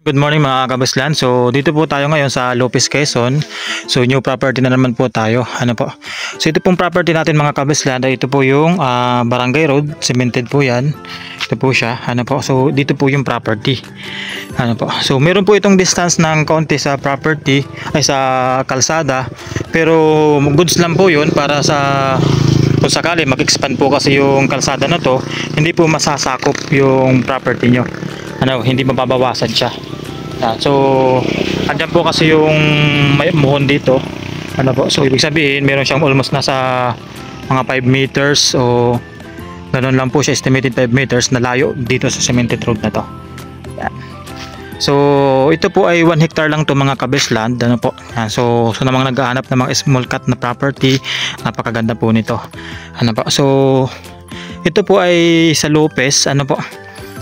Good morning mga kabaslan. So dito po tayo ngayon sa Lopez, Quezon. So new property na naman po tayo. Ano po? So ito pong property natin mga kabaslan. Ito po yung Barangay Road. Cemented po yan. Ito po siya. Ano po? So dito po yung property. Ano po? So meron po itong distance ng konti sa property ay sa kalsada. Pero goods lang po yun para sa kung sakali mag-expand po kasi yung kalsada na to, hindi po masasakop yung property nyo. Hindi mababawasan siya. So andyan po kasi yung may muhon dito. So ibig sabihin meron siyang almost nasa mga 5 meters o ganun lang po siya, estimated 5 meters na layo dito sa cemented road na to. Yan. So ito po ay 1 hectare lang to mga kabesland. Yan. So namang naghahanap ng mga small cut na property, napakaganda po nito. So ito po ay sa Lopez.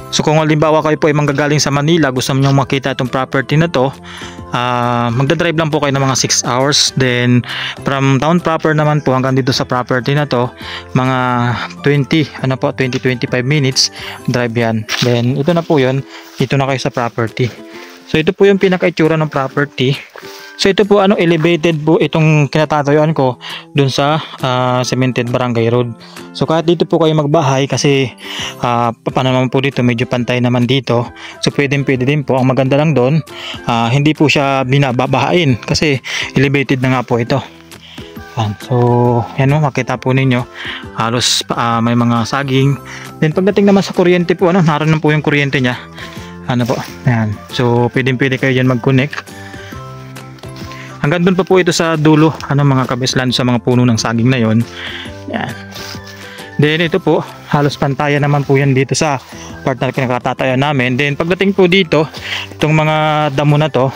So kung halimbawa kayo po ay manggagaling sa Manila, gusto niyo makita itong property na to, magdadrive lang po kayo ng mga 6 hours. Then from town proper naman po hanggang dito sa property na to, mga 20-25 minutes drive yan. Then ito na po yun, dito na kayo sa property. So ito po yung pinaka-itsura ng property. So ito po elevated po itong kinatatayuan ko dun sa cemented Barangay Road. So kahit dito po kayo magbahay kasi paano naman po dito, medyo pantay naman dito. So pwede din po. Ang maganda lang doon, hindi po siya binababahain kasi elevated na nga po ito. So yan o, makita po ninyo halos may mga saging. Then pagdating naman sa kuryente po, naroon po yung kuryente niya. Yan. So pwede kayo dyan mag-connect. Hanggang doon pa po ito sa dulo, mga kabeslan, sa mga puno ng saging na yon. Yan. Then ito po, halos pantayan naman po yan dito sa part na kinakatatayan namin. Then pagdating po dito, itong mga damo na to,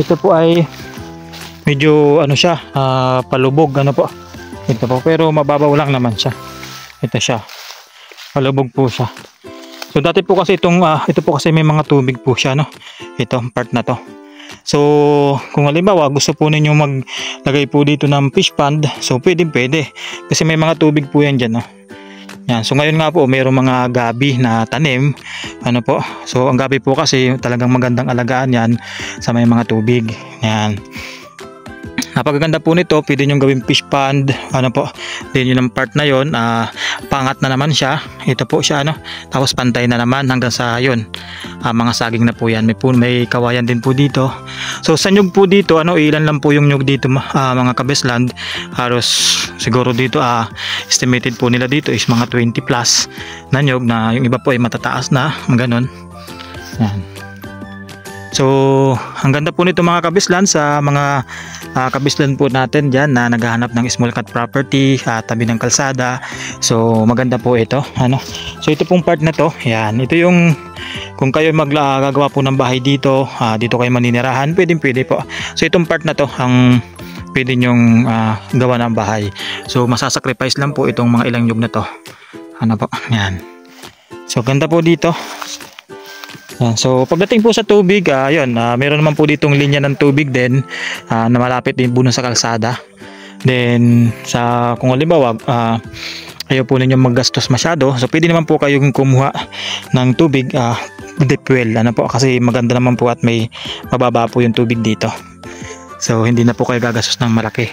ito po ay medyo palubog, Ito po, pero mababaw lang naman siya. Ito siya. Palubog po siya. So dati po kasi ito po kasi may mga tubig po siya, Ito part na to. So kung halimbawa gusto po ninyo maglagay po dito ng fish pond, so pwede kasi may mga tubig po yan dyan, Yan. So ngayon nga po mayroong mga gabi na tanim, So ang gabi po kasi talagang magandang alagaan yan sa may mga tubig. Yan. Napakaganda po nito, pwede nyo gawing fish pond, Then yun ang part na yon, pangat na naman siya. Ito po siya, Tapos pantay na naman hanggang sa yun. Mga saging na po yan. May kawayan din po dito. So sa nyug po dito, ilan lang po yung nyug dito, mga kabesland. Halos siguro dito, estimated po nila dito is mga 20 plus na nyug, na yung iba po ay matataas na, ganon. Yan. So ang ganda po nito mga kabislan sa mga kabislan po natin dyan na naghahanap ng small cut property, tabi ng kalsada. So maganda po ito, So ito pong part na to, yan, ito yung kung kayo gagawa po ng bahay dito, dito kayo maninirahan, pwede po. So itong part na to ang pwede nyong gawa ng bahay. So masasacrifice lang po itong mga ilang nyug na to. Yan. So ganda po dito. Yan. So pagdating po sa tubig, meron naman po ditong linya ng tubig din na malapit din po sa kalsada. Then kung halimbawa ayaw po ninyo maggastos masyado, so pwede naman po kayong kumuha ng tubig deep well, kasi maganda naman po at may mababa po yung tubig dito. So hindi na po kayo gagastos ng malaki.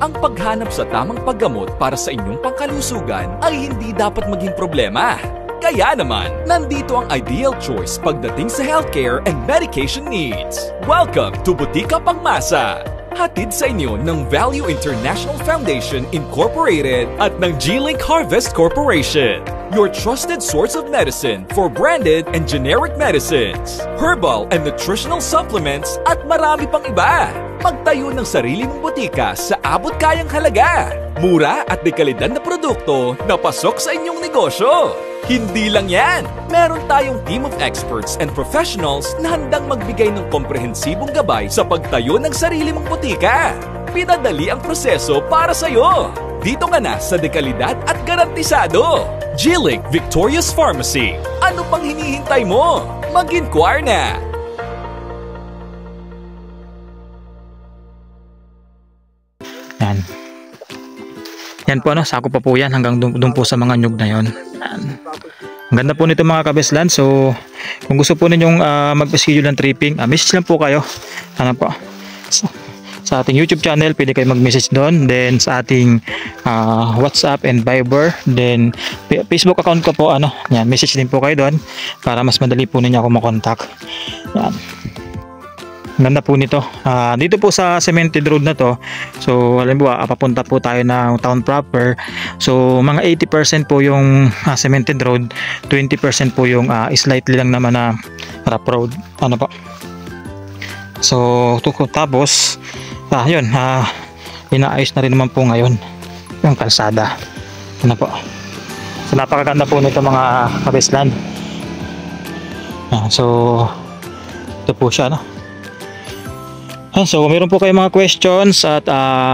Ang paghanap sa tamang paggamot para sa inyong pangkalusugan ay hindi dapat maging problema. Kaya naman, nandito ang ideal choice pagdating sa healthcare and medication needs. Welcome to Butika Pangmasa! Hatid sa inyo ng Value International Foundation Incorporated at ng G-Link Harvest Corporation. Your trusted source of medicine for branded and generic medicines, herbal and nutritional supplements at marami pang iba. Magtayo ng sarili mong butika sa abot kayang halaga. Mura at dekalidad na produkto na pasok sa inyong negosyo. Hindi lang yan! Meron tayong team of experts and professionals na handang magbigay ng komprehensibong gabay sa pagtayo ng sarili mong butika. Pinadali ang proseso para sa'yo. Dito ka na sa dekalidad at garantisado. G-Link Victorious Pharmacy. Ano pang hinihintay mo? Mag-inquire na! Yan. Yan po sakop pa po yan hanggang doon po sa mga nyug na yon. Ang ganda po nito mga kabeslan. So kung gusto po ninyong mag-schedule ng tripping, message lang po kayo. Ano po? Sa ating YouTube channel, pwede kayo mag-message doon. Then sa ating WhatsApp and Viber. Then Facebook account ko po, yan, message din po kayo doon para mas madali po ninyo ako makontak. Yan. Ganda po nito. Dito po sa cemented road na to. So alam mo papunta po tayo ng town proper. So mga 80% po yung cemented road, 20% po yung slightly lang naman na rough road. Ano po? So tapos yun, inaayos na rin naman po ngayon yung kalsada. Ano po? So napakaganda po nito mga kabeslan. So ito po siya, So meron po kayong mga questions at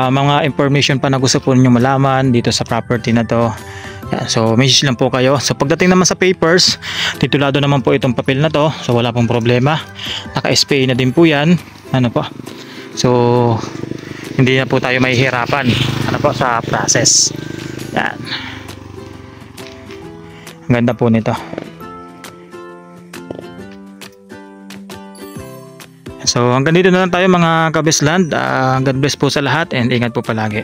mga information pa na gusto po niyo malaman dito sa property na to. So message lang po kayo. So pagdating naman sa papers, titulado naman po itong papel na to. So wala pong problema. Naka-SPA na din po yan. Ano po? So hindi na po tayo mahihirapan sa process. Yan. Ang ganda po nito. So hanggang dito na lang tayo mga kabesland. God bless po sa lahat and ingat po palagi.